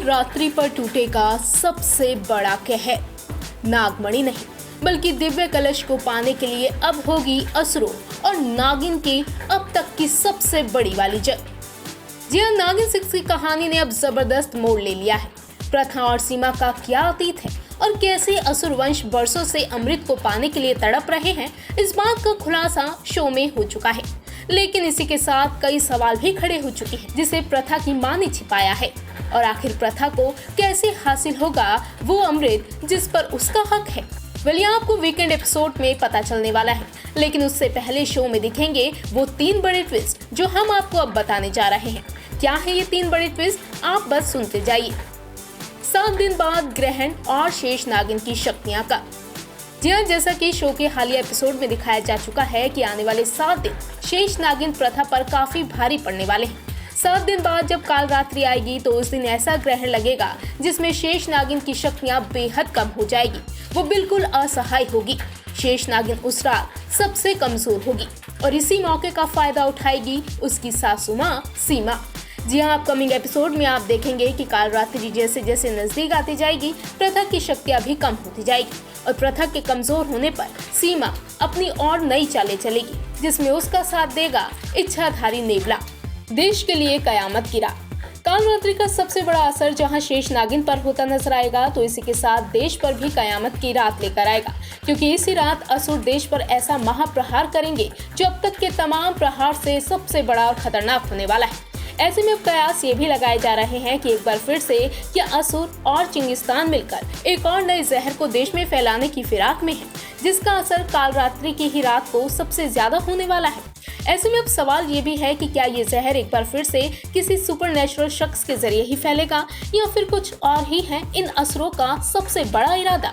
रात्रि पर टूटेगा सबसे बड़ा कहर। नागमणि नहीं बल्कि दिव्य कलश को पाने के लिए अब होगी असुरों और नागिन की अब तक की सबसे बड़ी वाली जंग। जी हाँ, नागिन 6 की कहानी ने अब जबरदस्त मोड़ ले लिया है। प्रथा और सीमा का क्या अतीत है और कैसे असुर वंश बरसों से अमृत को पाने के लिए तड़प रहे हैं, इस बात का खुलासा शो में हो चुका है। लेकिन इसी के साथ कई सवाल भी खड़े हो चुके हैं, जिसे प्रथा की मां ने छिपाया है। और आखिर प्रथा को कैसे हासिल होगा वो अमृत जिस पर उसका हक है, ये आपको वीकेंड एपिसोड में पता चलने वाला है। लेकिन उससे पहले शो में दिखेंगे वो 3 बड़े ट्विस्ट जो हम आपको अब बताने जा रहे हैं। क्या है ये 3 बड़े ट्विस्ट, आप बस सुनते जाइए। 7 दिन बाद ग्रहण और शेष नागिन की शक्तियां का। जी हाँ, जैसा कि शो के हालिया एपिसोड में दिखाया जा चुका है कि आने वाले 7 दिन शेष नागिन प्रथा पर काफी भारी पड़ने वाले हैं। 7 दिन बाद जब काल रात्रि आएगी तो उस दिन ऐसा ग्रहण लगेगा जिसमें शेष नागिन की शक्तियां बेहद कम हो जाएगी। वो बिल्कुल असहाय होगी। शेष नागिन उस रात सबसे कमजोर होगी और इसी मौके का फायदा उठाएगी उसकी सासू मां सीमा। जी हाँ, अपकमिंग एपिसोड में आप देखेंगे कि काल रात्रि जैसे जैसे नजदीक आती जाएगी, प्रथा की शक्तियां भी कम होती जाएगी और प्रथा के कमजोर होने पर सीमा अपनी और नई चालें चलेगी, जिसमें उसका साथ देगा इच्छाधारी नेवला। देश के लिए कयामत की रात। काल रात्रि का सबसे बड़ा असर जहां शेष नागिन पर होता नजर आएगा, तो इसी के साथ देश पर भी कयामत की रात लेकर आएगा, क्योंकि इसी रात असुर देश पर ऐसा महाप्रहार करेंगे जो अब तक के तमाम प्रहार से सबसे बड़ा और खतरनाक होने वाला है। ऐसे में अब कयास ये भी लगाए जा रहे हैं कि एक बार फिर से क्या असुर और चिंगिस्तान मिलकर एक और नए जहर को देश में फैलाने की फिराक में है, जिसका असर काल रात्रि की ही रात को सबसे ज्यादा होने वाला है। ऐसे में अब सवाल ये भी है कि क्या ये जहर एक बार फिर से किसी सुपरनैचुरल शख्स के जरिए ही फैलेगा या फिर कुछ और ही है इन असुरों का सबसे बड़ा इरादा।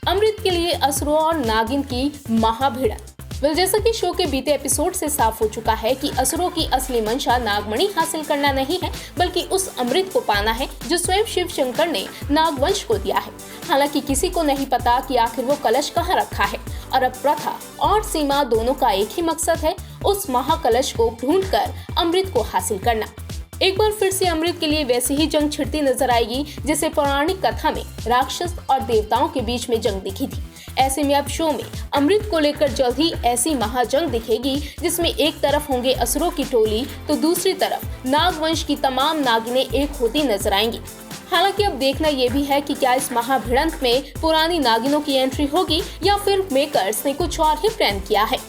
अमृत के लिए असुरों और नागिन की महाभिड़ंत। जैसा कि शो के बीते एपिसोड से साफ हो चुका है कि असुरों की असली मंशा नागमणि हासिल करना नहीं है, बल्कि उस अमृत को पाना है जो स्वयं शिव शंकर ने नागवंश को दिया है। हालांकि किसी को नहीं पता कि आखिर वो कलश कहाँ रखा है। और अब प्रथा और सीमा दोनों का एक ही मकसद है, उस महाकलश को ढूंढकर अमृत को हासिल करना। एक बार फिर से अमृत के लिए वैसी ही जंग छिड़ती नजर आएगी जैसे पौराणिक कथा में राक्षस और देवताओं के बीच में जंग दिखी थी। ऐसे में अब शो में अमृत को लेकर जल्द ही ऐसी महाजंग दिखेगी जिसमें एक तरफ होंगे असुरों की टोली तो दूसरी तरफ नागवंश की तमाम नागिनें एक होती नजर आएंगी। हालांकि अब देखना यह भी है कि क्या इस महाभिड़ंत में पुरानी नागिनों की एंट्री होगी या फिर मेकर्स ने कुछ और ही प्लान किया है।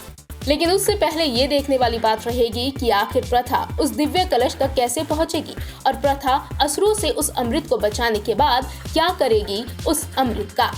लेकिन उससे पहले ये देखने वाली बात रहेगी कि आखिर प्रथा उस दिव्य कलश तक कैसे पहुंचेगी और प्रथा असुरों से उस अमृत को बचाने के बाद क्या करेगी उस अमृत का।